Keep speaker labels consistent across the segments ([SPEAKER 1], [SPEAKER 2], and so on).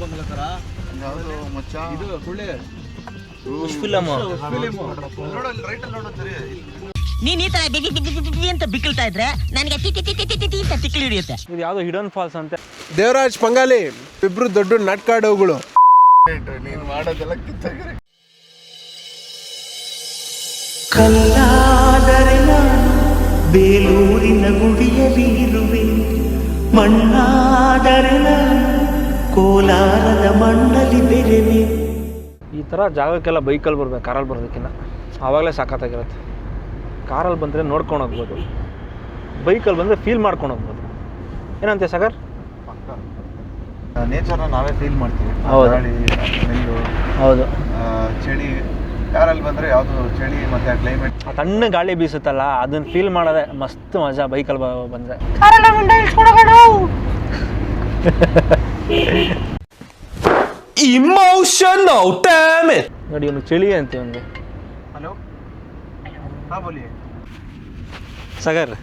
[SPEAKER 1] ಬಂಗಲ ತರ
[SPEAKER 2] ಯಾವುದು ಮಚ್ಚ
[SPEAKER 1] ಇದು ಸುಳ್ಳೆ
[SPEAKER 3] ಫಿಲಮ್
[SPEAKER 4] ನೀನ್ ಈ ತರ ಅಂತ ಬಿಕ್ಕಳ್ತಾ ಇದ್ರೆ ನನಗೆ ಅಂತ ತಿಕ್ಕಿ ಹಿಡಿಯುತ್ತೆ.
[SPEAKER 3] ಇದು ಯಾವ್ದೋ ಹಿಡನ್ ಫಾಲ್ಸ್ ಅಂತೆ.
[SPEAKER 5] ದೇವರಾಜ್ ಪಂಗಾಲಿ ಇಬ್ರು ದೊಡ್ಡ ನಾಟಕಾಡೋಗಳು.
[SPEAKER 2] ನೀನು ಮಾಡೋದೆಲ್ಲ ಕಿತ್ತಾಗ್ರೆ
[SPEAKER 6] ಕಲ್ಲಾದರೆ ಬೇಲೂರಿನ ಗುಡಿಯಲ್ಲಿರುವೆ, ಮಣ್ಣಾದರೆ ಕೋಲಾರದ ಮಣ್ಣಲ್ಲಿ ಬೆರೆವೆ.
[SPEAKER 3] ಈ ಥರ ಜಾಗಕ್ಕೆಲ್ಲ ಬೈಕಲ್ಲಿ ಬರ್ಬೇಕು, ಕಾರಲ್ಲಿ ಬರೋದಕ್ಕಿಂತ ಆವಾಗಲೇ ಸಾಕಾಗಿರುತ್ತೆ. ಕಾರಲ್ಲಿ ಬಂದರೆ ನೋಡ್ಕೊಂಡು ಹೋಗ್ಬೋದು, ಬೈಕಲ್ಲಿ ಬಂದರೆ ಫೀಲ್ ಮಾಡ್ಕೊಂಡು ಹೋಗ್ಬೋದು. ಏನಂತೆ ಸಾಗರ್?
[SPEAKER 2] ನೇಚರ್ನ ನಾವೇ ಫೀಲ್ ಮಾಡ್ತೀವಿ.
[SPEAKER 3] ಹೌದು.
[SPEAKER 2] ಗಾಳಿ, ಸ್ಮೆಲ್ಲು,
[SPEAKER 3] ಹೌದು.
[SPEAKER 2] ಚಳಿ. ಕಾರಲ್ಲಿ ಬಂದರೆ ಯಾವುದು ಚಳಿ ಮತ್ತು ಕ್ಲೈಮೇಟ್
[SPEAKER 3] ಆ ತಣ್ಣ ಗಾಳಿ ಬೀಸುತ್ತಲ್ಲ, ಅದನ್ನು ಫೀಲ್ ಮಾಡೋದೇ ಮಸ್ತ್ ಮಜಾ ಬೈಕಲ್ಲಿ ಬಂದರೆ.
[SPEAKER 5] ಇಮೋಷನಲ್ ಡ್ಯಾಮೇಜ್
[SPEAKER 3] ನೋಡಿ ಇವನು ಚಳಿ ಅಂತ ಒಂದು.
[SPEAKER 2] ಹಲೋ, ಹಾಂ ಬೋಲಿ.
[SPEAKER 3] ಸಾಗರ್,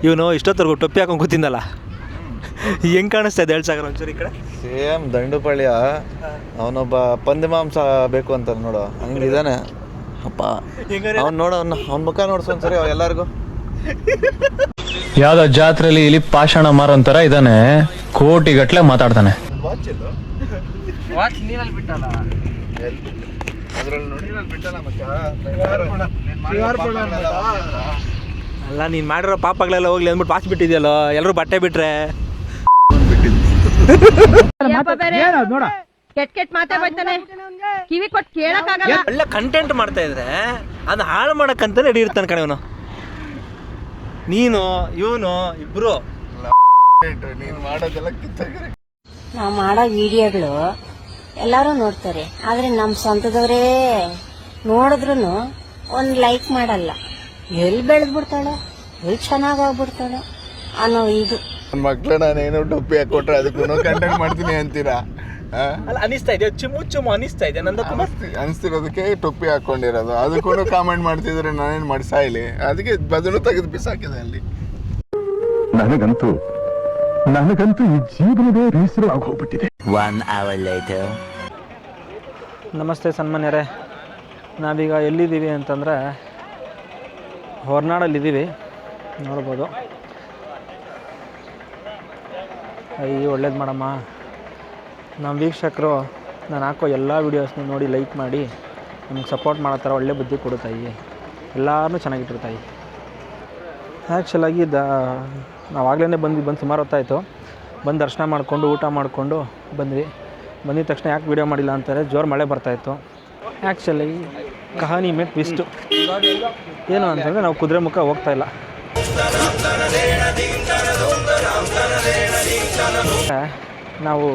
[SPEAKER 3] ಇವನು ಇಷ್ಟೊತ್ತರೆಗೂ ಟೊಪ್ಪಿ ಹಾಕೊಂಡು ಕೂತಿದ್ದಲ್ಲ, ಹೆಂಗೆ ಕಾಣಿಸ್ತಾ ಇದೆ ಹೇಳಿ ಸಾಗರ್ ಒಂಚೂರು ಈ ಕಡೆ.
[SPEAKER 2] ಸೇಮ್ ದಂಡುಪಳ್ಳಿಯ ಅವನೊಬ್ಬ ಪಂದ್ಯಮಾಂಸ ಬೇಕು ಅಂತ ನೋಡು, ಹಂಗಿದ್ದಾನೆ ಅಪ್ಪ. ಅವ್ನು ನೋಡು, ಅವ್ನ ಮುಖ ನೋಡ್ಸೊಂದ್ಸರಿ ಎಲ್ಲರಿಗೂ.
[SPEAKER 7] ಯಾವ್ದೋ ಜಾತ್ರೆಯಲ್ಲಿ ಇಲ್ಲಿ ಪಾಷಾಣ ಮಾರೋಂತರ ಇದ್ದಾನೆ, ಕೋಟಿಗಟ್ಲೆ ಮಾತಾಡ್ತಾನೆ.
[SPEAKER 3] ವಾಚ್ ನೀರಲ್ಲಿ ಬಿಟ್ಟಲ್ಲ,
[SPEAKER 2] ಅದ್ರಲ್ಲಿ ನೋಡಿ ಬಿಟ್ಟಲ್ಲ ಮತ್ತೆ.
[SPEAKER 3] ಅಲ್ಲ ನೀನು ಮಾಡಿರೋ ಪಾಪಗಳೆಲ್ಲ ಹೋಗ್ಲಿ ಅಂದ್ಬಿಟ್ಟು ವಾಚ್ ಬಿಟ್ಟಿದ್ಯಲ್ಲೋ, ಎಲ್ಲರೂ ಬಟ್ಟೆ ಬಿಟ್ರೆ.
[SPEAKER 4] ಕೆಟ್ಟ ಮಾತೇ ಬರ್ತಾನೆ, ಕಿವಿ ಕೊಟ್ಟು ಕೇಳಕ್ಕಾಗಲ್ಲ.
[SPEAKER 3] ಒಳ್ಳೆ ಕಂಟೆಂಟ್ ಮಾಡ್ತಾ ಇದ್ರೆ ಅದು ಹಾಳು ಮಾಡಕ್ಕಂತಾನೆ ರೆಡಿ ಇರ್ತಾನೆ ಕಣೆ ಇವನು. ನೀನು ಇವನು ಇಬ್ರು
[SPEAKER 2] ನೀನು ಮಾಡೋದೆಲ್ಲ ಕಿತ್ತಾಗ್ರೆ.
[SPEAKER 8] ನಾವು ಮಾಡೋ ವಿಡಿಯೋಗಳು ಎಲ್ಲರೂ ನೋಡ್ತಾರೆ, ಆದ್ರೆ ನಮ್ಮ ಸ್ವಂತದವರೇ ನೋಡಿದ್ರು ಒಂದು ಲೈಕ್ ಮಾಡಲ್ಲ. ಎಲ್ಲಿ ಬೆಳೆದ್ಬಿಡ್ತಾಳೆ, ಎಲ್ಲಿ ಚೆನ್ನಾಗಾಗ್ಬಿಡ್ತಾಳೆ ಅನ್ನೋ ಇದು.
[SPEAKER 2] ನನ್ನ ಮಕ್ಳು ನಾನೇನು ಟೊಪ್ಪಿ ಹಾಕೊಟ್ರೆ ಅದಕ್ಕೂ ಕಂಟೆಂಟ್ ಮಾಡ್ತೀನಿ ಅಂತೀರಾ?
[SPEAKER 3] ಅಲ್ಲ ಅನಿಸ್ತಾ ಇದೆ, ಚುಮ್ಮು ಚುಮ್ಮು ಅನಿಸ್ತಾ ಇದೆ ನಂದಕುಮಾರ್.
[SPEAKER 2] ಅನಿಸ್ತಿರೋದಕ್ಕೆ ಟೊಪ್ಪಿ ಹಾಕೊಂಡಿರೋದು, ಅದಕ್ಕೂ ಕಾಮೆಂಟ್ ಮಾಡ್ತಿದ್ರೆ ನಾನೇನು ಮಾಡಿ ಸಾಯ್ಲಿ, ಅದಕ್ಕೆ ಬದಲು ತೆಗೆದು ಬಿಸಾಕಿದೆ ಅಲ್ಲಿ.
[SPEAKER 9] ನನಗಂತೂ ಈ ಜೀವನವೇ ಬೇಸರ ಆಗೋಗ್ಬಿಟ್ಟಿದೆ.
[SPEAKER 3] ನಮಸ್ತೆ ಸನ್ಮಾನ್ಯರೇ, ನಾವೀಗ ಎಲ್ಲಿದ್ದೀವಿ ಅಂತಂದರೆ ಹೊರನಾಡಲ್ಲಿದ್ದೀವಿ, ನೋಡ್ಬೋದು. ಅಯ್ಯ ಒಳ್ಳೇದು ಮಾಡಮ್ಮ. ನಮ್ಮ ವೀಕ್ಷಕರು ನಾನು ಹಾಕೋ ಎಲ್ಲ ವೀಡಿಯೋಸ್ನ ನೋಡಿ ಲೈಕ್ ಮಾಡಿ ನಮ್ಗೆ ಸಪೋರ್ಟ್ ಮಾಡೋ ಥರ ಒಳ್ಳೆ ಬುದ್ಧಿ ಕೊಡುತ್ತಾಯಿ, ಎಲ್ಲರೂ ಚೆನ್ನಾಗಿಟ್ಟಿರ್ತಾಯಿ. ಆ್ಯಕ್ಚುಲಾಗಿ ನಾವು ಆಗಲೇ ಬಂದು ಸುಮಾರು ಹೊತ್ತಾಯಿತು. ಬಂದು ದರ್ಶನ ಮಾಡಿಕೊಂಡು ಊಟ ಮಾಡಿಕೊಂಡು ಬಂದಿದ ತಕ್ಷಣ ಯಾಕೆ ವೀಡಿಯೋ ಮಾಡಿಲ್ಲ ಅಂತಾರೆ, ಜೋರು ಮಳೆ ಬರ್ತಾಯಿತ್ತು. ಆ್ಯಕ್ಚುಲಿ ಕಹಾನಿ ಮೇ ಟ್ವಿಸ್ಟು ಏನು ಅಂತಂದರೆ ನಾವು ಕುದುರೆಮುಖ ಹೋಗ್ತಾಯಿಲ್ಲ. ನಾವು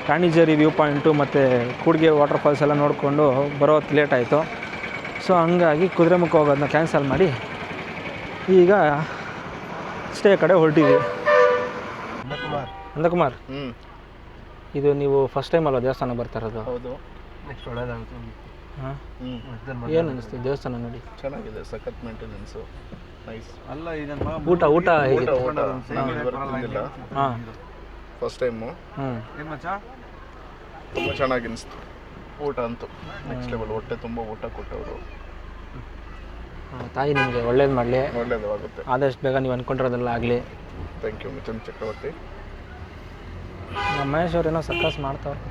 [SPEAKER 3] ರಾಣಿಜೇರಿ ವ್ಯೂ ಪಾಯಿಂಟು ಮತ್ತು ಕೂಡ್ಗೆ ವಾಟರ್ ಫಾಲ್ಸ್ ಎಲ್ಲ ನೋಡಿಕೊಂಡು ಬರೋ ಹೊತ್ತು ಲೇಟ್ ಆಯಿತು. ಸೊ ಹಂಗಾಗಿ ಕುದುರೆಮುಖ ಹೋಗೋದನ್ನ ಕ್ಯಾನ್ಸಲ್ ಮಾಡಿ ಈಗ ಸ್ಟೇ ಕಡೆ ಹೊರಟಿದ್ದೀವಿ. ನಂದಕುಮಾರ್, ಇದು ನೀವು ಫಸ್ಟ್ ಟೈಮ್ ಅಲ್ವಾ ದೇವಸ್ಥಾನ ಬರ್ತಾ ಇರೋದು?
[SPEAKER 2] ಹೌದು. ನೆಕ್ಸ್ಟ್ ಒಳ್ಳೇದಾಗುತ್ತೆ.
[SPEAKER 3] ಹಾಂ, ಏನು ಅನ್ನಿಸ್ತು ದೇವಸ್ಥಾನ ನೋಡಿ?
[SPEAKER 2] ಚೆನ್ನಾಗಿದೆ, ಸಖತ್ ಮೇಂಟೆನೆನ್ಸು, ನೈಸ್. ಅಲ್ಲ ಈಗ
[SPEAKER 3] ಊಟ ಹೇಗೆ? ಹಾಂ,
[SPEAKER 2] ಫಸ್ಟ್ ಟೈಮು ತುಂಬ ಚೆನ್ನಾಗಿ ಅನಿಸ್ತು. ಊಟ ಅಂತೂ ನೆಕ್ಸ್ಟ್ ಲೆವೆಲ್, ಹೊಟ್ಟೆ ತುಂಬ ಊಟ ಕೊಟ್ಟವರು.
[SPEAKER 3] ತಾಯಿ ನಿಮಗೆ ಒಳ್ಳೇದು ಮಾಡಲಿ,
[SPEAKER 2] ಒಳ್ಳೇದಾಗುತ್ತೆ.
[SPEAKER 3] ಆದಷ್ಟು ಬೇಗ ನೀವು ಅಂದ್ಕೊಂಡಿರೋದೆಲ್ಲ ಆಗಲಿ.
[SPEAKER 2] Thank you Mithun Chakraborty.
[SPEAKER 3] ನಮ್ಮ ಮಹೇಶ್ ಅವ್ರು ಏನೋ ಸರ್ಕಸ್ ಮಾಡ್ತಾವ್ರು.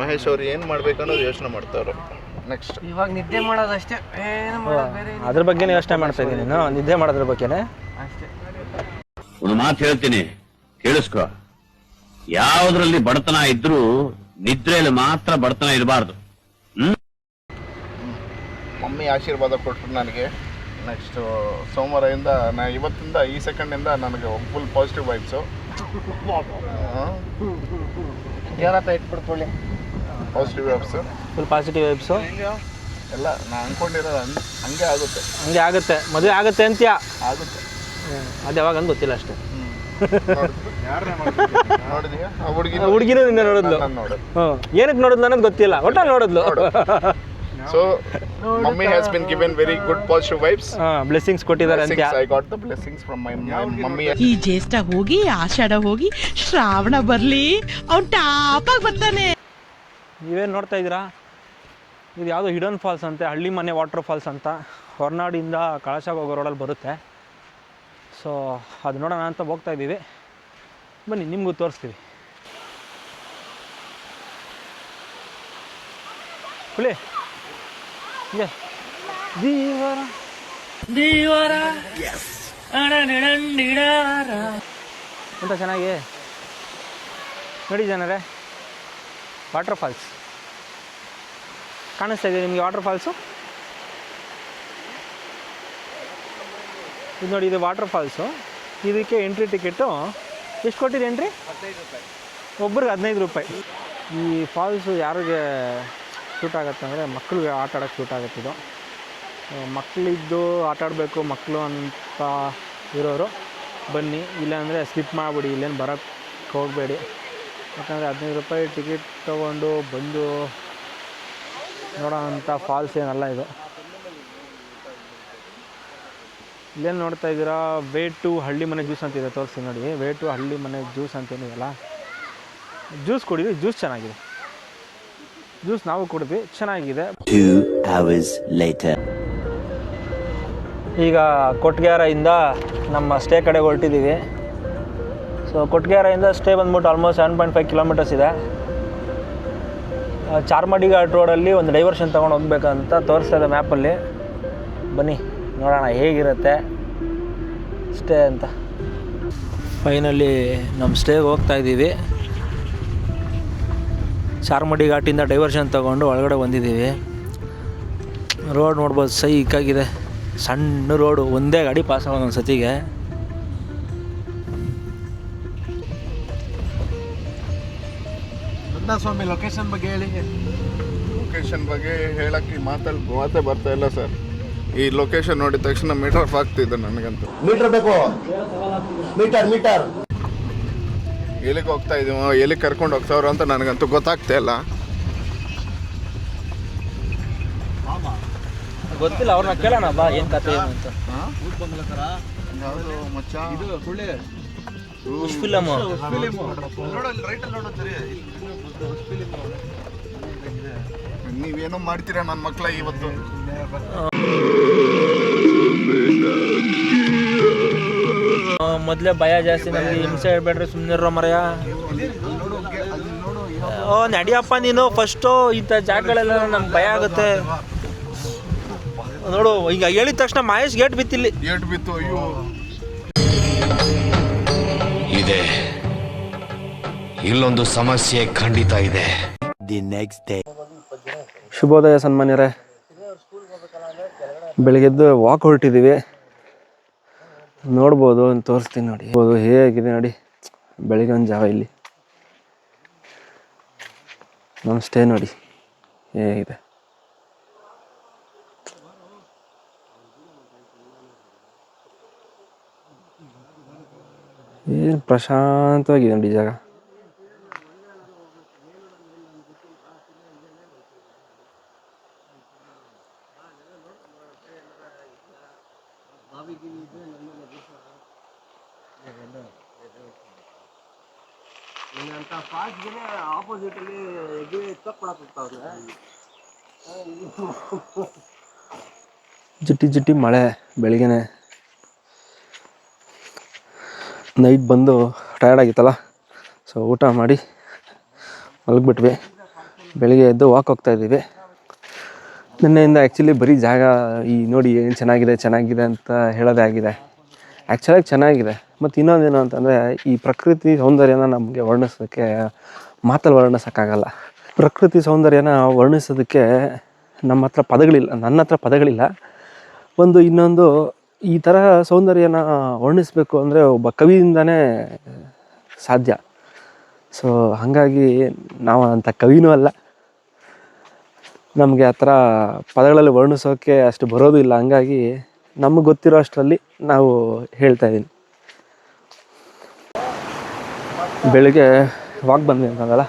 [SPEAKER 2] ಮಹೇಶ್ ಅವ್ರು ಏನು ಮಾಡ್ಬೇಕನ್ನೋದು ಯೋಚನೆ ಮಾಡ್ತಾವ್ರು. ನೆಕ್ಸ್ಟ್
[SPEAKER 3] ಇವಾಗ ನಿದ್ದೆ ಮಾಡೋದಷ್ಟೇ, ಅದ್ರ ಬಗ್ಗೆನೇ ಯೋಚನೆ ಮಾಡ್ತಾ ಇದ್ದೀನಿ ನಾನು, ನಿದ್ದೆ ಮಾಡೋದ್ರ ಬಗ್ಗೆನೇ ಅಷ್ಟೇ.
[SPEAKER 10] ಒಂದು ಮಾತು ಹೇಳ್ತೀನಿ ಕೇಳಿಸ್ಕೊ, ಯಾವುದ್ರಲ್ಲಿ ಬಡತನ ಇದ್ರೂ ನಿದ್ರೆಯಲ್ಲಿ ಮಾತ್ರ ಬಡತನ ಇರಬಾರ್ದು.
[SPEAKER 2] ಮಮ್ಮಿ ಆಶೀರ್ವಾದ ಕೊಟ್ಟರು ನನಗೆ. ನೆಕ್ಸ್ಟ್ ಸೋಮವಾರದಿಂದ ಇವತ್ತಿಂದ ಈ ಸೆಕೆಂಡಿಂದ ನನಗೆ ಫುಲ್ ಪಾಸಿಟಿವ್ ವೈಬ್ಸು.
[SPEAKER 3] ಇಟ್ಬಿಡ್ಕೊಳ್ಳಿ,
[SPEAKER 2] positive vibes,
[SPEAKER 3] full positive vibes
[SPEAKER 2] ಎಲ್ಲ ನಾನು ಅಂದ್ಕೊಂಡಿರೋದು ಹಂಗೆ
[SPEAKER 3] ಆಗುತ್ತೆ. ಮದುವೆ ಆಗುತ್ತೆ ಅಂತ್ಯ
[SPEAKER 2] ಆಗುತ್ತೆ.
[SPEAKER 3] ಅದು ಯಾವಾಗ ಅಂತ ಗೊತ್ತಿಲ್ಲ ಅಷ್ಟೇ.
[SPEAKER 2] ನೋಡಿದ್ಯಾ
[SPEAKER 3] ಹುಡುಗಿನೂ ನಿನ್ನೆ ನೋಡಿದ್ಲು. ಏನಕ್ಕೆ ನೋಡಿದ್ಲು ಅನ್ನೋದು ಗೊತ್ತಿಲ್ಲ, ಒಟ್ಟ ನೋಡಿದ್ಲು.
[SPEAKER 5] So mummy has been given very good positive vibes.
[SPEAKER 3] Blessings ಕೊಟ್ಟಿದ್ದಾರೆ ಅಂತ.
[SPEAKER 5] Blessings, I got the blessings from my mummy.
[SPEAKER 4] ಈ ಜ್ಯೇಷ್ಠ ಹೋಗಿ ಆಷಾಢ ಹೋಗಿ ಶ್ರಾವಣ ಬರ್ಲಿ ಅವ್ನು ಟಾಪಾಗಿ ಬರ್ತಾನೆ.
[SPEAKER 3] ನೀವೇನು ನೋಡ್ತಾ ಇದ್ದೀರಾ, ಇದು ಯಾವುದೋ ಹಿಡನ್ ಫಾಲ್ಸ್ ಅಂತೆ, ಹಳ್ಳಿ ಮನೆ ವಾಟರ್ ಫಾಲ್ಸ್ ಅಂತ, ಹೊರನಾಡಿಂದ ಕಳಶಾಗ ಹೋಗೋ ರೋಡಲ್ಲಿ ಬರುತ್ತೆ. ಸೊ ಅದು ನೋಡೋಣ ಅಂತ ಹೋಗ್ತಾ ಇದ್ದೀವಿ. ಬನ್ನಿ ನಿಮಗೂ ತೋರಿಸ್ತೀವಿ. ಹುಳಿ ದೀವರ ದೀವರ ಅಂತ ಚೆನ್ನಾಗಿ ನೋಡಿ ಜನರೇ. ವಾಟರ್ ಫಾಲ್ಸ್ ಕಾಣಿಸ್ತಾ ಇದೆ ನಿಮಗೆ? ವಾಟರ್ ಫಾಲ್ಸು ಇದು ನೋಡಿ, ಇದು ವಾಟರ್ ಫಾಲ್ಸು. ಇದಕ್ಕೆ ಎಂಟ್ರಿ ಟಿಕೆಟು ಎಷ್ಟು ಕೊಟ್ಟಿದೆ ಎಂಟ್ರಿ? ಒಬ್ರಿಗೆ 15 ರೂಪಾಯಿ. ಈ ಫಾಲ್ಸು ಯಾರಿಗೆ ಶೂಟ್ ಆಗುತ್ತೆ ಅಂದರೆ ಮಕ್ಕಳಿಗೆ ಆಟ ಆಡೋಕ್ಕೆ ಶೂಟ್ ಆಗುತ್ತೆ. ಇದು ಮಕ್ಕಳಿದ್ದು ಆಟ ಆಡಬೇಕು ಮಕ್ಕಳು ಅಂತ ಇರೋರು ಬನ್ನಿ, ಇಲ್ಲಾಂದರೆ ಸ್ಕಿಪ್ ಮಾಡಿಬಿಡಿ, ಇಲ್ಲೇನು ಬರೋಕ್ಕೆ ಹೋಗಬೇಡಿ. ಯಾಕಂದರೆ 15 ರೂಪಾಯಿ ಟಿಕೆಟ್ ತೊಗೊಂಡು ಬಂದು ನೋಡೋವಂಥ ಫಾಲ್ಸ್ ಏನಲ್ಲ ಇದು. ಇಲ್ಲೇನು ನೋಡ್ತಾ ಇದ್ದೀರಾ, ವೇ ಟು ಹಳ್ಳಿ ಮನೆ ಜ್ಯೂಸ್ ಅಂತಿದೆ, ತೋರಿಸಿ ನೋಡಿ. ವೇ ಟು ಹಳ್ಳಿ ಮನೆ ಜ್ಯೂಸ್ ಅಂತೇನಿದೆಯಲ್ಲ, ಜ್ಯೂಸ್ ಕುಡಿದ್ವಿ, ಜ್ಯೂಸ್ ಚೆನ್ನಾಗಿದೆ. ಜ್ಯೂಸ್ ನಾವು ಕುಡಿದ್ವಿ, ಚೆನ್ನಾಗಿದೆ.
[SPEAKER 6] 2 hours later.
[SPEAKER 3] ಈಗ ಕೊಟ್ಗೆಹಾರದಿಂದ ನಮ್ಮ ಸ್ಟೇ ಕಡೆಗೆ ಹೊರಟಿದ್ದೀವಿ. ಸೊ ಕೊಟ್ಗೆಹಾರದಿಂದ ಸ್ಟೇ ಬಂದ್ಬಿಟ್ಟು ಆಲ್ಮೋಸ್ಟ್ 7.5 ಕಿಲೋಮೀಟರ್ಸ್ ಇದೆ. ಚಾರ್ಮಾಡಿ ಘಾಟ್ ರೋಡಲ್ಲಿ ಒಂದು ಡೈವರ್ಷನ್ ತೊಗೊಂಡು ಹೋಗ್ಬೇಕಂತ ತೋರಿಸ್ತಾ ಇದೆ ಮ್ಯಾಪಲ್ಲಿ. ಬನ್ನಿ ನೋಡೋಣ ಹೇಗಿರುತ್ತೆ ಸ್ಟೇ ಅಂತ. ಫೈನಲಿ ನಮ್ಮ ಸ್ಟೇಗೆ ಹೋಗ್ತಾ ಇದ್ದೀವಿ. ಚಾರ್ಮಾಡಿ ಘಾಟಿಂದ ಡೈವರ್ಷನ್ ತೊಗೊಂಡು ಒಳಗಡೆ ಬಂದಿದ್ದೀವಿ. ರೋಡ್ ನೋಡ್ಬೋದು, ಸೈಕಾಗಿದೆ. ಸಣ್ಣ ರೋಡು, ಒಂದೇ ಗಾಡಿ ಪಾಸ್ ಆಗೋದು ಒಂದು ಸತಿಗೆ.
[SPEAKER 5] ಸ್ವಾಮಿ ಲೊಕೇಶನ್ ಬಗ್ಗೆ ಹೇಳಿ. ಲೊಕೇಶನ್ ಬಗ್ಗೆ ಹೇಳಕ್ಕೆ ಮಾತೇ ಬರ್ತಾ ಇಲ್ಲ ಸರ್. ಈ ಲೊಕೇಶನ್ ನೋಡಿದ ತಕ್ಷಣ ಮೀಟರ್ ಆಫ್ ಆಗ್ತಿದೆ ನನಗಂತೂ.
[SPEAKER 9] ಮೀಟರ್ ಬೇಕು, ಮೀಟರ್
[SPEAKER 5] ಎಲ್ಲಿಗೆ ಹೋಗ್ತಾ ಇದೀವೋ, ಎಲ್ಲಿಗೆ ಕರ್ಕೊಂಡು ಹೋಗ್ತಾವ್ರು ಅಂತ ನನಗಂತೂ ಗೊತ್ತಾಗ್ತಾ ಇಲ್ಲ.
[SPEAKER 3] ಗೊತ್ತಿಲ್ಲ, ಅವ್ರನ್ನ ಕೇಳೋಣ ಬಾ, ಏನು ಕತೆ ಏನು ಅಂತ.
[SPEAKER 5] ಯಾವುದು ಮಚ್ಚ ಇದು
[SPEAKER 3] ಫಿಲಮು
[SPEAKER 5] ನೀವೇನೋ ಮಾಡ್ತೀರಾ ನನ್ನ ಮಕ್ಕಳ ಇವತ್ತು.
[SPEAKER 3] ಮೊದಲೇ ಭಯ ಜಾಸ್ತಿ ನಮಗೆ, ಹಿಂಸೆ ಹೇಳ್ಬೇಡ್ರಿ, ಸುಮ್ಮನೆ ಇರೋ ಮರೆಯ. ಓ ನಡಿಯಪ್ಪ ನೀನು ಫಸ್ಟು. ಇಂಥ ಜಾಗಗಳೆಲ್ಲ ನಮ್ಗೆ ಭಯ ಆಗುತ್ತೆ ನೋಡು. ಈಗ ಹೇಳಿದ ತಕ್ಷಣ ಮಹೇಶ್ ಗೇಟ್ ಬಿತ್ತಿಲ್ಲಿ,
[SPEAKER 5] ಗೇಟ್ ಬಿತ್ತು. ಅಯ್ಯೋ
[SPEAKER 1] ಇದೆ, ಇಲ್ಲೊಂದು ಸಮಸ್ಯೆ ಖಂಡಿತ ಇದೆ.
[SPEAKER 6] The next day.
[SPEAKER 3] ಶುಭೋದಯ ಸನ್ಮಾನ್ಯರೇ. ಬೆಳಿಗ್ಗೆದ್ದು ವಾಕ್ ಹೊರಟಿದ್ದೀವಿ. ನೋಡ್ಬೋದು ಅಂತ ತೋರಿಸ್ತೀನಿ ನೋಡಿ. ಹೇಗಿದೆ ನೋಡಿ ಬೆಳಿಗ್ಗೆ ಒಂದು ಜಾವ. ಇಲ್ಲಿ ನಮ್ಮ ಸ್ಟೇ ನೋಡಿ ಹೇಗಿದೆ. ಏನು ಪ್ರಶಾಂತವಾಗಿದೆ ನೋಡಿ ಜಾಗ. ಜಿಟ್ಟಿ ಜಿಟ್ಟಿ ಮಳೆ ಬೆಳಿಗ್ಗೆನೆ. ನೈಟ್ ಬಂದು ಟಯರ್ಡ್ ಆಗಿತ್ತಲ್ಲ, ಸೊ ಊಟ ಮಾಡಿ ಮಲಗಿಬಿಟ್ವಿ. ಬೆಳಿಗ್ಗೆ ಎದ್ದು ವಾಕ್ ಹೋಗ್ತಾ ಇದ್ದೀವಿ. ನಿನ್ನೆಯಿಂದ ಆ್ಯಕ್ಚುಲಿ ಬರೀ ಜಾಗ ಈ ನೋಡಿ ಏನು ಚೆನ್ನಾಗಿದೆ ಅಂತ ಹೇಳೋದೇ ಆಗಿದೆ. ಆ್ಯಕ್ಚುಲಾಗಿ ಚೆನ್ನಾಗಿದೆ. ಮತ್ತು ಇನ್ನೊಂದೇನು ಅಂತಂದರೆ, ಈ ಪ್ರಕೃತಿ ಸೌಂದರ್ಯನ ನಮಗೆ ವರ್ಣಿಸೋದಕ್ಕೆ ಮಾತಲ್ಲಿ ವರ್ಣಿಸೋಕ್ಕಾಗಲ್ಲ. ಪ್ರಕೃತಿ ಸೌಂದರ್ಯನ ವರ್ಣಿಸೋದಕ್ಕೆ ನಮ್ಮ ಹತ್ರ ಪದಗಳಿಲ್ಲ, ನನ್ನ ಹತ್ರ ಪದಗಳಿಲ್ಲ. ಇನ್ನೊಂದು ಈ ಥರ ಸೌಂದರ್ಯನ ವರ್ಣಿಸಬೇಕು ಅಂದರೆ ಒಬ್ಬ ಕವಿಯಿಂದನೇ ಸಾಧ್ಯ. ಸೊ ಹಾಗಾಗಿ ನಾವು ಅಂಥ ಕವಿನೂ ಅಲ್ಲ, ನಮಗೆ ಆ ಥರ ಪದಗಳಲ್ಲಿ ವರ್ಣಿಸೋಕ್ಕೆ ಅಷ್ಟು ಬರೋದು ಇಲ್ಲ. ಹಂಗಾಗಿ ನಮಗೆ ಗೊತ್ತಿರೋ ಅಷ್ಟರಲ್ಲಿ ನಾವು ಹೇಳ್ತಾ ಇದ್ದೀನಿ. ಬೆಳಿಗ್ಗೆ ವಾಕ್ ಬಂದ್ವಿ ಅಂತಂದಲ್ಲ,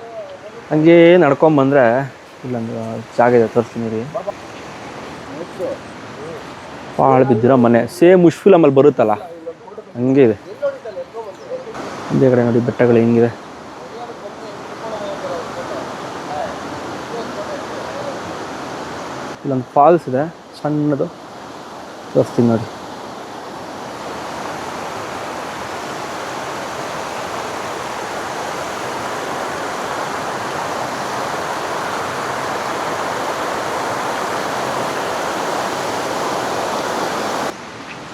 [SPEAKER 3] ಹಂಗೇ ನಡ್ಕೊಂಬಂದರೆ ಇಲ್ಲೊಂದು ಜಾಗ ಇದೆ, ತೋರಿಸ್ತೀನಿ ರೀ. ಪಾಳು ಬಿದ್ದಿರೋ ಮನೆ, ಸೇಮ್ ಉಷ್ ಫಿಲಮಲ್ಲಿ ಬರುತ್ತಲ್ಲ ಹಂಗೆ ಇದೆ. ಹಿಂದೆ ಕಡೆ ನೋಡಿ ಬೆಟ್ಟಗಳು ಹೆಂಗಿದೆ. ಇಲ್ಲೊಂದು ಫಾಲ್ಸ್ ಇದೆ ಸಣ್ಣದು, ತೋರಿಸ್ತೀನಿ ನೋಡಿ.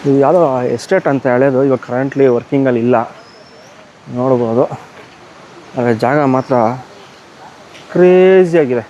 [SPEAKER 3] ಇದು ಯಾವುದೋ ಎಸ್ಟೇಟ್ ಅಂತ ಹೇಳೋದು, ಇವಾಗ ಕರೆಂಟ್ಲಿ ವರ್ಕಿಂಗಲ್ಲಿ ಇಲ್ಲ, ನೋಡ್ಬೋದು. ಆದರೆ ಜಾಗ ಮಾತ್ರ ಕ್ರೇಜಿಯಾಗಿದೆ.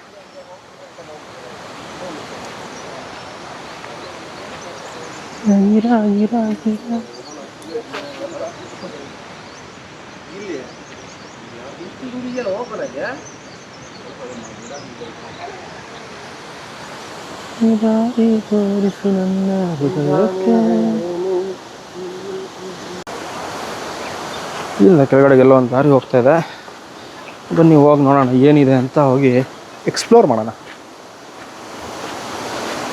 [SPEAKER 3] ಇಲ್ಲ ಕೆಳಗಡೆಗೆಲ್ಲ ಒಂದು ದಾರಿ ಹೋಗ್ತಾ ಇದೆ. ಬನ್ನಿ ಹೋಗಿ ನೋಡೋಣ ಏನಿದೆ ಅಂತ, ಹೋಗಿ ಎಕ್ಸ್ಪ್ಲೋರ್ ಮಾಡೋಣ.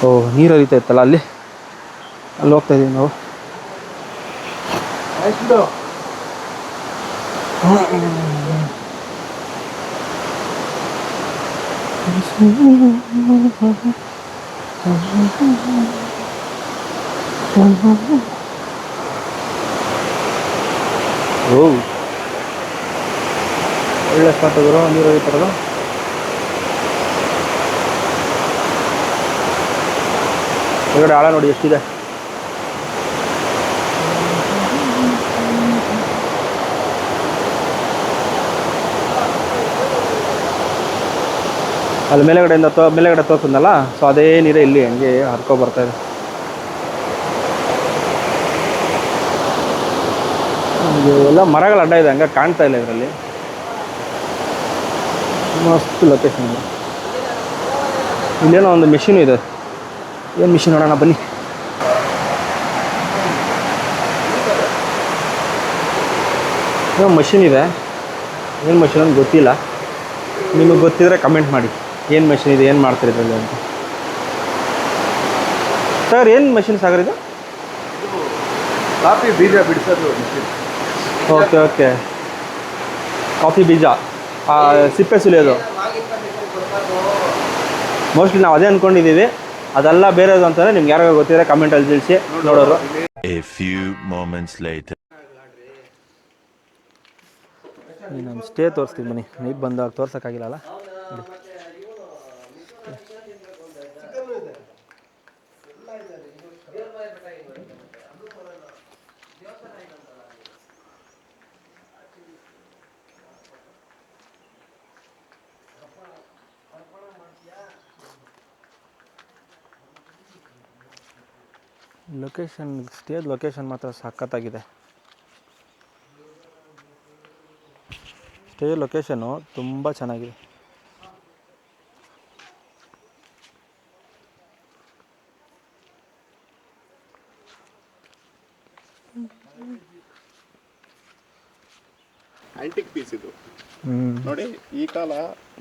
[SPEAKER 3] ಓ, ನೀರು ಹರಿತಾ ಇತ್ತಲ್ಲ ಅಲ್ಲಿ ಹೋಗ್ತಾ ಇದ್ದೀವಿ ನಾವು. ಓ, ಒಳ್ಳೆ ಸ್ಪಾಟ್ ಗುರು, ನೀರು ಹರಿತಾರಲ್ಲ. ಹೊರಗಡೆ ಆಳ ನೋಡಿ ಎಷ್ಟಿದೆ. ಅಲ್ಲಿ ಮೇಲೆಗಡೆಯಿಂದ ಮೇಲೆಗಡೆ ತೋರಿಸಿದ್ನಲ್ಲ, ಸೊ ಅದೇ ನೀರೇ ಇಲ್ಲಿ ಹಂಗೆ ಹರ್ಕೊ ಬರ್ತಾ ಇದೆ. ಎಲ್ಲ ಮರಗಳ ಅಡ್ಡ ಇದೆ, ಹಂಗೆ ಕಾಣ್ತಾ ಇಲ್ಲ ಇದರಲ್ಲಿ. ಮಸ್ತ್ ಲೊಕೇಶನ್ ಇದೆ. ಇಲ್ಲೇನೋ ಒಂದು ಮಿಷಿನ್ ಇದೆ, ಏನು ಮಿಷಿನ್ ನೋಡೋಣ ಬನ್ನಿ. ಏನೋ ಮಷಿನ್ ಇದೆ, ಏನು ಮಷಿನ್ ಅಂತ ಗೊತ್ತಿಲ್ಲ. ನಿಮಗೆ ಗೊತ್ತಿದ್ರೆ ಕಮೆಂಟ್ ಮಾಡಿ, ಏನು ಮಷಿನ್ ಇದೆ, ಏನು ಮಾಡ್ತಾರೆ ಇದರಲ್ಲಿ ಅಂತ. ಸರ್ ಏನು ಮಷಿನ್ ಸಾಗರ್ ಇದು?
[SPEAKER 2] ಕಾಫಿ ಬೀಜ ಬಿಡಿಸೋದು ಮಿಷಿನ್.
[SPEAKER 3] ಓಕೆ ಓಕೆ, ಕಾಫಿ ಬೀಜ ಸಿಪ್ಪೆ ಸುಲಿಯೋದು. ಮೋಸ್ಟ್ಲಿ ನಾವು ಅದೇ ಅಂದ್ಕೊಂಡಿದ್ದೀವಿ, ಅದೆಲ್ಲ ಬೇರೆದು ಅಂತಂದರೆ ನಿಮ್ಗೆ ಯಾರಿಗೂ ಗೊತ್ತಿದ್ರೆ ಕಮೆಂಟಲ್ಲಿ ತಿಳಿಸಿ ನೋಡೋರು. ನಮ್ಮ ಸ್ಟೇ ತೋರಿಸ್ತೀವಿ ಬನ್ನಿ, ನೈಟ್ ಬಂದಾಗ ತೋರ್ಸೋಕ್ಕಾಗಿಲ್ಲಲ್ಲ. ಲೊಕೇಶನ್, ಸ್ಟೇಜ್ ಲೊಕೇಶನ್ ಮಾತ್ರ ಸಖತ್ತಾಗಿದೆ. ಸ್ಟೇ ಲೊಕೇಶನ್ನು ತುಂಬ ಚೆನ್ನಾಗಿದೆ.
[SPEAKER 5] ಆಂಟಿಕ್ ಪೀಸ್ ಇದು ನೋಡಿ. ಈ ಕಾಲ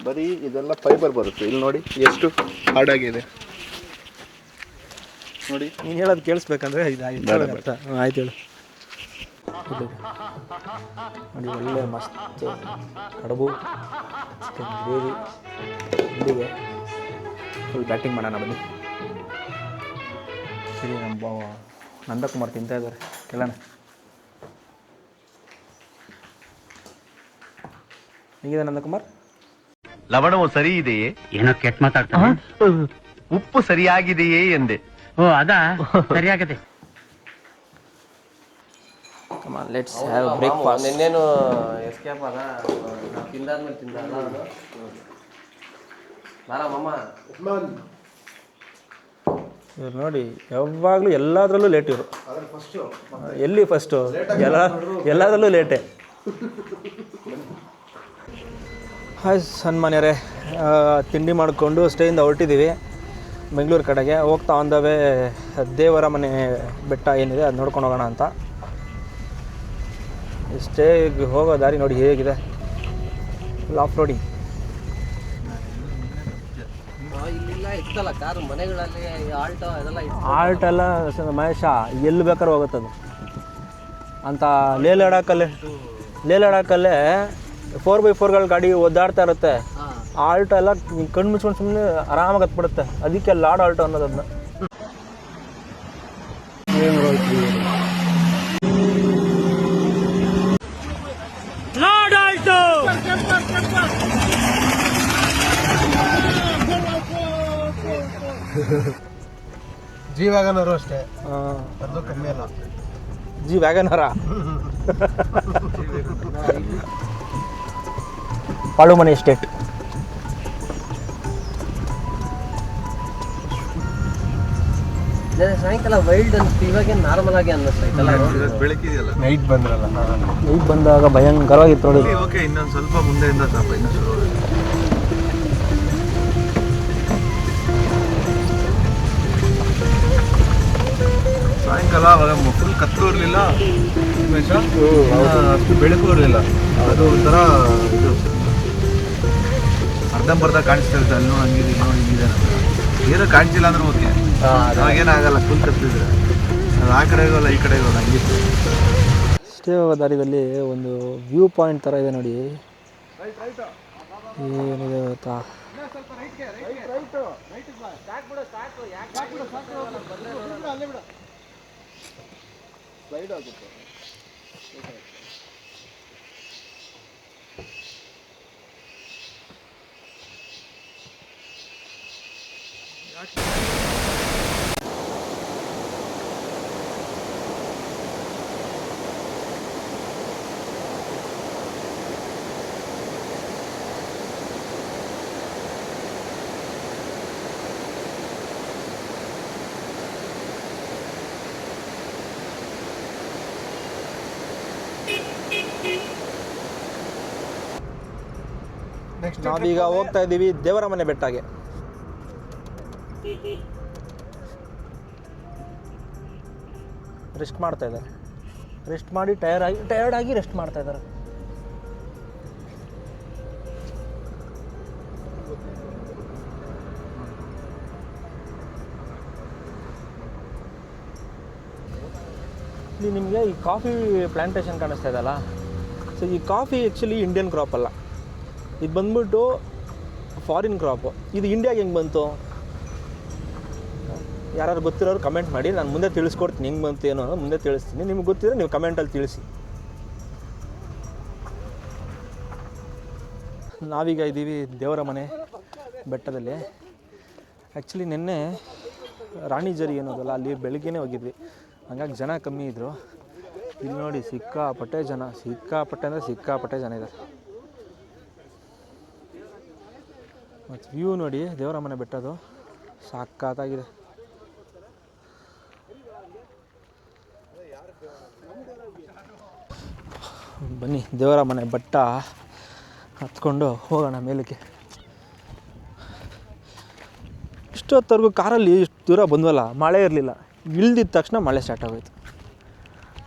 [SPEAKER 5] ಬರೀ ಇದೆಲ್ಲ ಫೈಬರ್ ಬರುತ್ತೆ. ಇಲ್ಲಿ ನೋಡಿ ಎಷ್ಟು ಹಾರ್ಡಾಗಿದೆ ನೋಡಿ.
[SPEAKER 3] ನೀನು ಹೇಳೋದು ಕೇಳಿಸ್ಬೇಕಂದ್ರೆ ಇದು ಆಯ್ತು ಹೇಳು. ನೋಡಿ ಒಳ್ಳೆ ಮಸ್ತ್ ಕಡುಬು, ಚಿಕನ್ ಗ್ರೇವಿ, ಇಲ್ಲಿಗೆ ಫುಲ್ ಬ್ಯಾಟಿಂಗ್ ಮಾಡೋಣ ಬನ್ನಿ. ಸರಿ, ನಮ್ಮ ನಂದಕುಮಾರ್ ತಿಂತಾ ಇದ್ದಾರೆ, ಕೇಳೋಣ. ಹೇಗಿದೆ ನಂದಕುಮಾರ್?
[SPEAKER 1] ಲವಣವು ಸರಿ ಇದೆಯೇ?
[SPEAKER 10] ಏನೋ ಕೆಟ್ಟ ಮಾತಾಡ್ತಾನೆ.
[SPEAKER 1] ಉಪ್ಪು ಸರಿಯಾಗಿದೆಯೇ ಎಂದೆ.
[SPEAKER 10] ಓ, ಅದಾ ಸರಿಯಾಗದೆ.
[SPEAKER 3] Let's have breakfast.
[SPEAKER 2] ನಿನ್ನೇನು ಎಸ್ಕೇಪ್ ಅದ, ನಾವು ತಿಂದಾದ್ಮೇಲೆ ತಿಂದಲ್ಲ ಬಾರಮ್ಮ.
[SPEAKER 3] ಇವ್ರು ನೋಡಿ ಯಾವಾಗಲೂ ಎಲ್ಲದರಲ್ಲೂ ಲೇಟ್. ಇವರು ಎಲ್ಲಿ ಫಸ್ಟು? ಎಲ್ಲದರಲ್ಲೂ ಲೇಟೇ. ಹಾಯ್ ಸನ್ಮಾನ್ಯರೇ, ತಿಂಡಿ ಮಾಡಿಕೊಂಡು ಸ್ಟೇಯಿಂದ ಹೊರಟಿದ್ದೀವಿ ಬೆಂಗಳೂರು ಕಡೆಗೆ. ಹೋಗ್ತಾ ಆನ್ ದ ವೇ ದೇವರ ಮನೆ ಬೆಟ್ಟ ಏನಿದೆ ಅದು ನೋಡ್ಕೊಂಡು ಹೋಗೋಣ ಅಂತ. ಸ್ಟೇಗೆ ಹೋಗೋ ದಾರಿ ನೋಡಿ ಹೇಗಿದೆ, ಫುಲ್ ಆಫ್ ರೋಡಿಂಗ್. ಆಲ್ಟ್ ಎಲ್ಲ ಮಹೇಶ ಎಲ್ಲಿ ಬೇಕಾದ್ರೂ ಹೋಗುತ್ತದು ಅಂತ. ಲೇ ಲಡಾಖಲ್ಲೇ 4x4ಗಳ ಗಾಡಿ ಒದ್ದಾಡ್ತಾ ಇರುತ್ತೆ. ಆಲ್ಟೋ ಎಲ್ಲ ಕಣ್ಣು ಮುಚ್ಕೊಂಡು ಸುಮ್ಮನೆ ಆರಾಮಾಗಿ ಹತ್ಬಿಡುತ್ತೆ. ಅದಕ್ಕೆ ಲಾಡ್ ಆಲ್ಟೋ ಅನ್ನೋದನ್ನ. ಲಾಡ್ ಆಲ್ಟೋ
[SPEAKER 9] ಜಿ ವ್ಯಾಗನರು ಅಷ್ಟೇ, ಅದು ಕಮ್ಮಿ ಅಲ್ಲ.
[SPEAKER 3] ಜಿ ವ್ಯಾಗನರ ಪಾಳುಮನೆ ಎಸ್ಟೇಟ್.
[SPEAKER 10] ಸಾಯಂಕಾಲ ವೈಲ್ಡ್ ಅನ್ಸುತ್ತೆ, ಇವಾಗ ನಾರ್ಮಲ್ ಆಗಿ ಅನ್ನಿಸ್ತೈತಲ್ಲ.
[SPEAKER 2] ಬೆಳಕಿದೆಯಲ್ಲ,
[SPEAKER 9] ನೈಟ್ ಬಂದ್ರಲ್ಲ,
[SPEAKER 3] ನೈಟ್ ಬಂದಾಗ ಭಯಂಕರವಾಗಿತ್ತು ನೋಡಿ.
[SPEAKER 2] ಓಕೆ, ಇನ್ನೊಂದು ಸ್ವಲ್ಪ ಮುಂದೆಯಿಂದ ಸ್ವಲ್ಪ ಇನ್ನೂ ಶುರು. ಸಾಯಂಕಾಲ ಅವಾಗ ಫುಲ್ ಕತ್ತಲು ಇರಲಿಲ್ಲ, ಅಷ್ಟು ಬೆಳಕು ಇರಲಿಲ್ಲ. ಅದು ಒಂಥರ ಇದು ಅರ್ಧಂಬರ್ಧ ಕಾಣಿಸ್ತಾ ಇರುತ್ತೆ. ಅಲ್ಲೂ ಹಂಗಿದೆ, ಇನ್ನೂ ಹಿಂಗಿದೆ, ಏನೂ ಕಾಣಿಸಿಲ್ಲ ಅಂದ್ರೆ ಓಕೆ, ಅವಾಗೇನಾಗಲ್ಲ. ಫುಲ್ ಕತ್ತಲಿದ್ರೆ ಅದು ಆ ಕಡೆ ಇರೋಲ್ಲ, ಈ ಕಡೆ ಇರೋಲ್ಲ, ಹಂಗಿತ್ತು.
[SPEAKER 3] ಅಷ್ಟೇ ದಾರಿಯಲ್ಲಿ ಒಂದು ವ್ಯೂ ಪಾಯಿಂಟ್ ಥರ ಇದೆ ನೋಡಿ. ಏನಿದೆ ಗೊತ್ತಾ, ನಾವೀಗ ಹೋಗ್ತಾ ಇದ್ದೀವಿ ದೇವರ ಮನೆ ಬೆಟ್ಟಗೆ. ರೆಸ್ಟ್ ಮಾಡ್ತಾ ಇದ್ದಾರೆ. ರೆಸ್ಟ್ ಮಾಡಿ ಟಯರ್ಡ್ ಆಗಿ ರೆಸ್ಟ್ ಮಾಡ್ತಾ ಇದ್ದಾರೆ. ಇಲ್ಲಿ ನಿಮಗೆ ಈ ಕಾಫಿ ಪ್ಲಾಂಟೇಶನ್ ಕಾಣಿಸ್ತಾ ಇದೆಯಲ್ಲ, ಸೊ ಈ ಕಾಫಿ ಆ್ಯಕ್ಚುಲಿ ಇಂಡಿಯನ್ ಕ್ರಾಪ್ ಅಲ್ಲ, ಇದು ಬಂದ್ಬಿಟ್ಟು ಫಾರಿನ್ ಕ್ರಾಪು. ಇದು ಇಂಡಿಯಾಗೆ ಹೆಂಗೆ ಬಂತು? ಯಾರು ಗೊತ್ತಿರೋರು ಕಮೆಂಟ್ ಮಾಡಿ, ನಾನು ಮುಂದೆ ತಿಳಿಸ್ಕೊಡ್ತೀನಿ ಹೆಂಗೆ ಬಂತು ಏನೋ ಮುಂದೆ ತಿಳಿಸ್ತೀನಿ. ನಿಮ್ಗೆ ಗೊತ್ತಿರೋ ನೀವು ಕಮೆಂಟಲ್ಲಿ ತಿಳಿಸಿ. ನಾವೀಗ ಇದ್ದೀವಿ ದೇವರ ಮನೆ ಬೆಟ್ಟದಲ್ಲಿ. ಆ್ಯಕ್ಚುಲಿ ನಿನ್ನೆ ರಾಣಿಜರಿ ಅನ್ನೋದಲ್ಲ, ಅಲ್ಲಿ ಬೆಳಗ್ಗೆನೇ ಹೋಗಿದ್ವಿ, ಹಂಗಾಗಿ ಜನ ಕಮ್ಮಿ ಇದ್ದರು. ಇಲ್ಲಿ ನೋಡಿ ಸಿಕ್ಕಾಪಟ್ಟೆ ಜನ, ಸಿಕ್ಕಾಪಟ್ಟೆ ಅಂದರೆ ಸಿಕ್ಕಾಪಟ್ಟೆ ಜನ ಇದ್ದಾರೆ. ಮತ್ತು ವ್ಯೂ ನೋಡಿ ದೇವರ ಮನೆ ಬೆಟ್ಟದು ಸಾಕಾಗಿದೆ. ಬನ್ನಿ ದೇವರ ಮನೆ ಬೆಟ್ಟ ಹತ್ಕೊಂಡು ಹೋಗೋಣ ಮೇಲಕ್ಕೆ. ಇಷ್ಟೊತ್ತವರೆಗೂ ಕಾರಲ್ಲಿ ಇಷ್ಟು ದೂರ ಬಂದ್ವಲ್ಲ, ಮಳೆ ಇರಲಿಲ್ಲ. ಇಳ್ದಿದ ತಕ್ಷಣ ಮಳೆ ಸ್ಟಾರ್ಟ್ ಆಗೋಯ್ತು.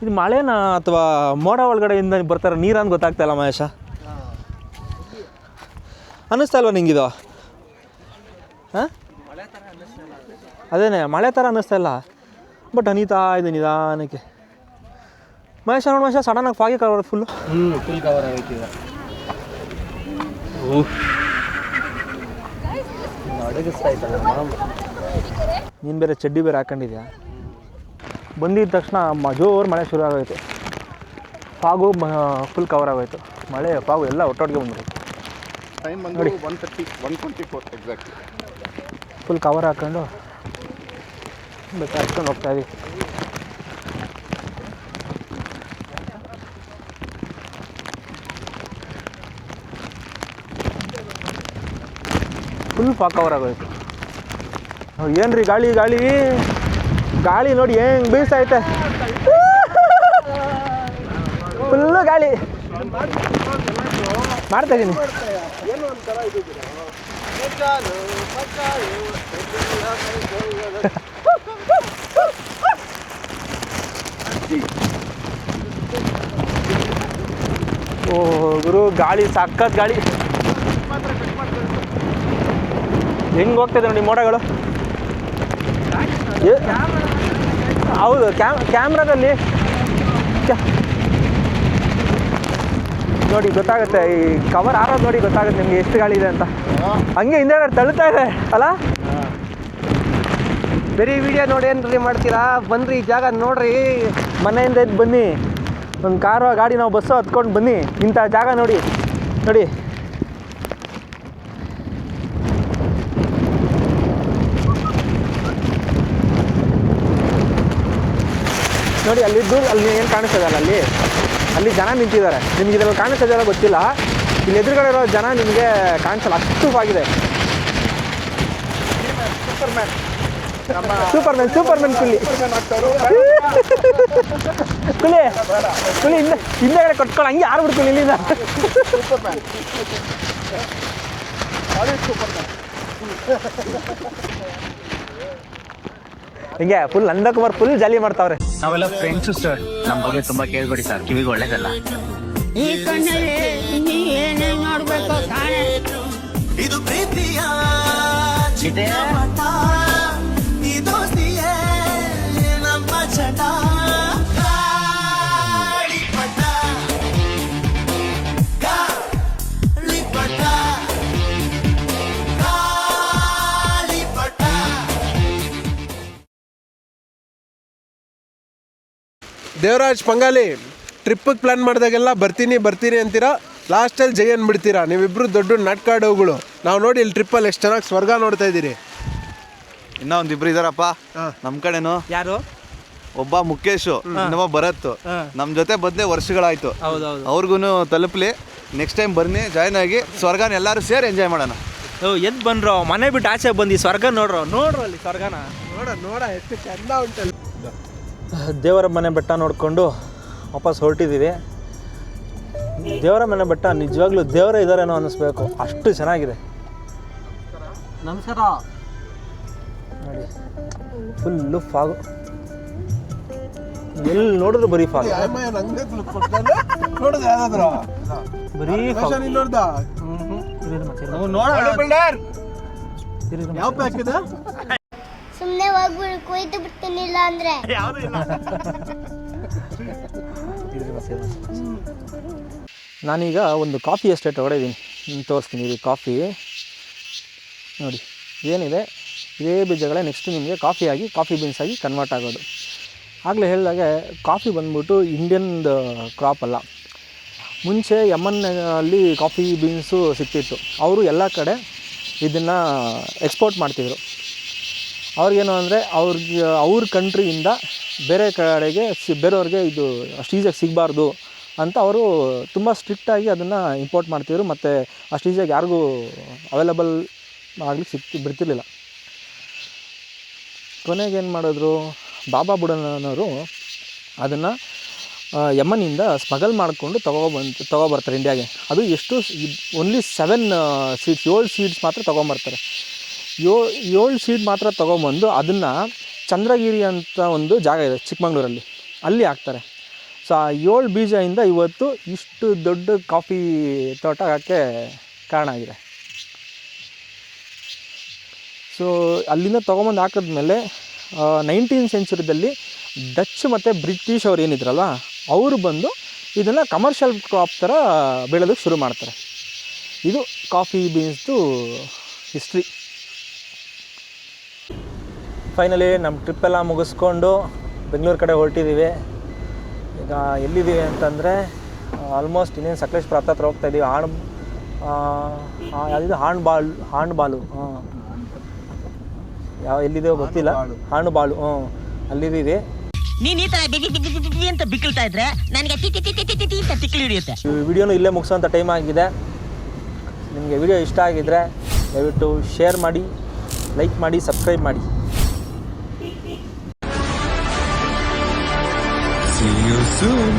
[SPEAKER 3] ಇದು ಮಳೆನಾ ಅಥವಾ ಮೋಡ ಒಳಗಡೆಯಿಂದ ಬರ್ತಾರೆ ನೀರನ್ನು ಗೊತ್ತಾಗ್ತಾಯಿಲ್ಲ ಮಹೇಶ. ಅನ್ನಿಸ್ತಾ ಇಲ್ವಾ ನಿಂಗಿದು? ಹಾಂ, ಅದೇನೇ ಮಳೆ ಥರ ಅನ್ನಿಸ್ತಾ ಇಲ್ಲ, ಬಟ್ ಹನಿತಾ ಇದೆ ನಿಧಾನಕ್ಕೆ. ಮಹೇಶ ನೋಡಿ ಮಹೇಶ, ಸಡನ್ನಾಗಿ ಫಾಗಿ ಕವರ್ ಫುಲ್ಲು
[SPEAKER 10] ಫುಲ್ ಕವರ್ ಆಗೈತಿ. ಅಡಗಿಸ್ತಾ ಇದ್ದಲ್ಲ,
[SPEAKER 3] ನೀನು ಬೇರೆ ಚಡ್ಡಿ ಬೇರೆ ಹಾಕೊಂಡಿದ್ಯಾ. ಬಂದಿದ್ದ ತಕ್ಷಣ ಜೋರು ಮಳೆ ಶುರು ಆಗೋಯ್ತು. ಫಾಗು ಫುಲ್ ಕವರ್ ಆಗೋಯ್ತು. ಮಳೆ ಫಾಗು ಎಲ್ಲ ಒಟ್ಟೊಟ್ಟಿಗೆ ಬಂದ್ಬಿಟ್ಟು
[SPEAKER 5] ನೋಡಿ 124 ಎಕ್ಸಾಕ್ಟ್ಲಿ
[SPEAKER 3] ಫುಲ್ ಕವರ್ ಹಾಕ್ಕೊಂಡು ಬೆಟ್ಟ ಹತ್ಕೊಂಡು ಹೋಗ್ತಾ ಇದ್ದೀವಿ. ಫುಲ್ ಫಾಗ್ ಕವರ್ ಆಗೋಯ್ತು. ಏನ್ರಿ ಗಾಳಿ ಗಾಳಿ ಗಾಳಿ ನೋಡಿ ಹೆಂಗೆ ಬೀಸೈತೆ, ಫುಲ್ಲು ಗಾಳಿ. ಮಾಡ್ತಾ ಇದ್ದೀನಿ. ಓ ಗುರು, ಗಾಳಿ ಸಖತ್ ಗಾಳಿ. ಹೆಂಗೆ ಹೋಗ್ತಾಯಿದೆ ನೋಡಿ ಮೋಡಗಳು. ಹೌದು, ಕ್ಯಾಮ್ರಾದಲ್ಲಿ ನೋಡಿ ಗೊತ್ತಾಗುತ್ತೆ. ಈ ಕವರ್ ಆರೋದು ನೋಡಿ ಗೊತ್ತಾಗುತ್ತೆ ನಿಮಗೆ ಎಷ್ಟು ಗಾಳಿ ಇದೆ ಅಂತ. ಹಂಗೆ ಹಿಂದೆ ತಳ್ಳುತ್ತಾ ಇದೆ ಅಲ್ಲ.
[SPEAKER 10] ಬರೀ ವಿಡಿಯೋ ನೋಡಿ ಏನ್ರಿ ಮಾಡ್ತೀರಾ? ಬನ್ರಿ ಈ ಜಾಗ ನೋಡ್ರಿ.
[SPEAKER 3] ಮನೆಯಿಂದ ಎದ್ದು ಬನ್ನಿ, ಒಂದು ಕಾರು ಗಾಡಿ ನಾವು ಬಸ್ಸು ಹತ್ಕೊಂಡು ಬನ್ನಿ. ಇಂಥ ಜಾಗ ನೋಡಿ ನೋಡಿ. ನೋಡಿ ಅಲ್ಲಿ ದೂರ ಅಲ್ಲಿ ಏನು ಕಾಣಿಸ್ತದಲ್ಲ, ಅಲ್ಲಿ ಜನ ನಿಂತಿದ್ದಾರೆ. ನಿಮ್ಗೆ ಇದೆಲ್ಲ ಕಾಣಿಸ್ತದೆಲ್ಲ ಗೊತ್ತಿಲ್ಲ. ಇಲ್ಲಿ ಎದುರುಗಡೆ ಇರೋ ಜನ ನಿಮಗೆ ಕಾಣಿಸಲ್ಲ, ಅಷ್ಟು ಆಗಿದೆ. ಸೂಪರ್ಮ್ಯಾನ್ ಕುಲಿ ಹಿಂದೆಗಡೆ ಕಟ್ಕೊಂಡು ಹಂಗೆ ಯಾರು ಬಿಡ್ತೀನಿ ಇಲ್ಲಿಂದ. ಹಿಂಗೆ ಫುಲ್ ನಂದಕುಮಾರ್ ಫುಲ್ ಜಾಲಿ ಮಾಡ್ತಾವ್ರೆ.
[SPEAKER 10] ನಾವೆಲ್ಲ ಫ್ರೆಂಡ್ಸು ಸರ್. ನಮ್ಮ ಬಗ್ಗೆ ತುಂಬಾ ಕೇಳ್ಬೇಡಿ ಸರ್, ಕಿವಿಗೆ ಒಳ್ಳೇದಲ್ಲ.
[SPEAKER 4] ಈ ಕಣ್ಣಲ್ಲಿ ನೀ ಏನೇ ನೋಡ್ಬೇಕು ಕಾಣೆ.
[SPEAKER 6] ಇದು ಪ್ರೀತಿಯ
[SPEAKER 10] ಇದೆ
[SPEAKER 6] ನಮ್ಮ ಚಟ ಗಾಳಿಪಟ ಗಾಳಿಪಟ ಗಾಳಿಪಟ.
[SPEAKER 9] ದೇವರಾಜ್ ಪಂಗಾಲಿ, ಟ್ರಿಪ್ಪಿಗೆ ಪ್ಲ್ಯಾನ್ ಮಾಡಿದಾಗೆಲ್ಲ ಬರ್ತೀನಿ ಅಂತೀರಾ, ಲಾಸ್ಟಲ್ಲಿ ಜೈ ಅಂದ್ಬಿಡ್ತೀರಾ. ನೀವಿಬ್ಬರು ದೊಡ್ಡ ನಾಟ್ಕಾಡೋಗಳು. ನಾವು ನೋಡಿ ಇಲ್ಲಿ ಟ್ರಿಪ್ಪಲ್ಲಿ ಎಷ್ಟು ಚೆನ್ನಾಗಿ ಸ್ವರ್ಗ ನೋಡ್ತಾ ಇದ್ದೀರಿ.
[SPEAKER 2] ಇನ್ನೂ ಒಂದಿಬ್ರು ಇದಾರಪ್ಪ ನಮ್ಮ ಕಡೆನು.
[SPEAKER 3] ಯಾರು?
[SPEAKER 2] ಒಬ್ಬ ಮುಖೇಶು, ಇನ್ನೊಬ್ಬ ಭರತ್. ನಮ್ಮ ಜೊತೆ ಬಂದೇ ವರ್ಷಗಳಾಯ್ತು. ಅವ್ರಿಗೂ ತಲುಪಲಿ. ನೆಕ್ಸ್ಟ್ ಟೈಮ್ ಬನ್ನಿ, ಜಾಯ್ನ್ ಆಗಿ ಸ್ವರ್ಗನ ಎಲ್ಲರೂ ಸೇರಿ ಎಂಜಾಯ್ ಮಾಡೋಣ.
[SPEAKER 3] ಎದ್ದು ಬಂದ್ರು, ಮನೆ ಬಿಟ್ಟು ಆಚೆ ಬಂದು ಸ್ವರ್ಗ ನೋಡ್ರು ಅಲ್ಲಿ ಸ್ವರ್ಗನ
[SPEAKER 9] ನೋಡ ಎಷ್ಟು ಚೆಂದ ಉಂಟಲ್ಲ.
[SPEAKER 3] ದೇವರ ಮನೆ ಬೆಟ್ಟ ನೋಡಿಕೊಂಡು ವಾಪಸ್ ಹೊರಟಿದ್ದೀವಿ. ದೇವರ ಮನೆ ಬೆಟ್ಟ ನಿಜವಾಗ್ಲೂ ದೇವರೇ ಇದ್ದಾರೇನೋ ಅನ್ನಿಸ್ಬೇಕು, ಅಷ್ಟು ಚೆನ್ನಾಗಿದೆ.
[SPEAKER 10] ನಮಸ್ಕಾರ.
[SPEAKER 3] ನೋಡಿ ಫುಲ್ಲು ಫಾಗು, ಎಲ್ಲಿ ನೋಡಿದ್ರು ಬರೀ ಫಾಗ್, ಬರೀ
[SPEAKER 8] ಸುಮ್ಮನೆ ಹೋಗ್ಬಿಡು, ಕೊಯ್ದು ಬಿಡ್ತೀನಿಲ್ಲ ಅಂದ್ರೆ.
[SPEAKER 3] ನಾನೀಗ ಒಂದು ಕಾಫಿ ಎಸ್ಟೇಟ್ ಒಳಗಡೆ ಇದ್ದೀನಿ, ತೋರಿಸ್ತೀನಿ. ಇದು ಕಾಫಿ ನೋಡಿ ಏನಿದೆ, ಇದೇ ಬೀಜಗಳೇ ನೆಕ್ಸ್ಟ್ ನಿಮಗೆ ಕಾಫಿ ಬೀನ್ಸ್ ಆಗಿ ಕನ್ವರ್ಟ್ ಆಗೋದು. ಆಗಲೇ ಹೇಳಿದಾಗೆ ಕಾಫಿ ಬಂದ್ಬಿಟ್ಟು ಇಂಡಿಯನ್ದು ಕ್ರಾಪ್ ಅಲ್ಲ. ಮುಂಚೆ ಯಮನ್ನಲ್ಲಿ ಕಾಫಿ ಬೀನ್ಸು ಸಿಗ್ತಿತ್ತು. ಅವರು ಎಲ್ಲ ಕಡೆ ಇದನ್ನು ಎಕ್ಸ್ಪೋರ್ಟ್ ಮಾಡ್ತಿದ್ರು. ಅವ್ರಿಗೇನು ಅಂದರೆ ಅವ್ರ ಕಂಟ್ರಿಯಿಂದ ಬೇರೆ ಕಡೆಗೆ ಬೇರೆಯವ್ರಿಗೆ ಇದು ಅಷ್ಟು ಈಸಿಯಾಗಿ ಸಿಗಬಾರ್ದು ಅಂತ ಅವರು ತುಂಬ ಸ್ಟ್ರಿಕ್ಟಾಗಿ ಅದನ್ನು ಇಂಪೋರ್ಟ್ ಮಾಡ್ತಿದ್ರು. ಮತ್ತು ಅಷ್ಟು ಈಸಿಯಾಗಿ ಯಾರಿಗೂ ಅವೈಲಬಲ್ ಆಗ್ಲಿಕ್ಕೆ ಬಿಡ್ತಿರ್ಲಿಲ್ಲ. ಕೊನೆಗೆ ಏನು ಮಾಡಿದ್ರು, ಬಾಬಾ ಬುಡನವರು ಅದನ್ನು ಯಮನಿಂದ ಸ್ಮಗಲ್ ಮಾಡಿಕೊಂಡು ತೊಗೊಬರ್ತಾರೆ ಇಂಡಿಯಾಗೆ. ಅದು ಎಷ್ಟು ಓನ್ಲಿ 7 ಸೀಡ್ಸ್ 7 ಸೀಡ್ಸ್ ಮಾತ್ರ ತೊಗೊಂಬರ್ತಾರೆ. 7 ಸೀಡ್ ಮಾತ್ರ ತೊಗೊಂಬಂದು ಅದನ್ನು ಚಂದ್ರಗಿರಿ ಅಂತ ಒಂದು ಜಾಗ ಇದೆ ಚಿಕ್ಕಮಂಗ್ಳೂರಲ್ಲಿ, ಅಲ್ಲಿ ಹಾಕ್ತಾರೆ. ಸೊ ಆ 7 ಬೀಜದಿಂದ ಇವತ್ತು ಇಷ್ಟು ದೊಡ್ಡ ಕಾಫಿ ತೋಟ ಹಾಕೋಕ್ಕೆ ಕಾರಣ ಆಗಿದೆ. ಸೊ ಅಲ್ಲಿಂದ ತೊಗೊಂಬಂದು ಹಾಕಿದ್ಮೇಲೆ 19th ಸೆಂಚುರಿದಲ್ಲಿ ಡಚ್ ಮತ್ತು ಬ್ರಿಟಿಷ್ ಅವ್ರು ಏನಿದ್ರಲ್ವ, ಅವರು ಬಂದು ಇದನ್ನು ಕಮರ್ಷಿಯಲ್ ಕ್ರಾಪ್ ಥರ ಬೆಳೆಯೋದಕ್ಕೆ ಶುರು ಮಾಡ್ತಾರೆ. ಇದು ಕಾಫಿ ಬೀನ್ಸ್ದು ಹಿಸ್ಟ್ರಿ. ಫೈನಲಿ ನಮ್ಮ ಟ್ರಿಪ್ಪೆಲ್ಲ ಮುಗಿಸ್ಕೊಂಡು ಬೆಂಗಳೂರು ಕಡೆ ಹೊರಟಿದ್ದೀವಿ. ಈಗ ಎಲ್ಲಿದ್ದೀವಿ ಅಂತಂದರೆ ಆಲ್ಮೋಸ್ಟ್ ಇನ್ನೇನು ಸಕಲೇಶ್ಪುರ ಹತ್ರ ಹೋಗ್ತಾಯಿದ್ದೀವಿ. ಯಾವುದು ಹಾಣ್ಬಾಲು ಎಲ್ಲಿದೆಯೋ ಗೊತ್ತಿಲ್ಲ, ಹಾಣುಬಾಳು ಅಲ್ಲಿದ್ದೀವಿ.
[SPEAKER 4] ನೀನ್ ಈ ತರ ಅಂತ ಬಿಕ್ಕಳ್ತಾ ಇದ್ರೆ ನನಗೆ ಅಂತ ತಿಕ್ಲಿ ಹಿಡಿಯುತ್ತೆ.
[SPEAKER 3] ವಿಡಿಯೋನು ಇಲ್ಲೇ ಮುಗಿಸೋಂಥ ಟೈಮ್ ಆಗಿದೆ. ನಿಮಗೆ ವಿಡಿಯೋ ಇಷ್ಟ ಆಗಿದ್ರೆ ದಯವಿಟ್ಟು ಶೇರ್ ಮಾಡಿ, ಲೈಕ್ ಮಾಡಿ, ಸಬ್ಸ್ಕ್ರೈಬ್ ಮಾಡಿ.
[SPEAKER 6] See you soon.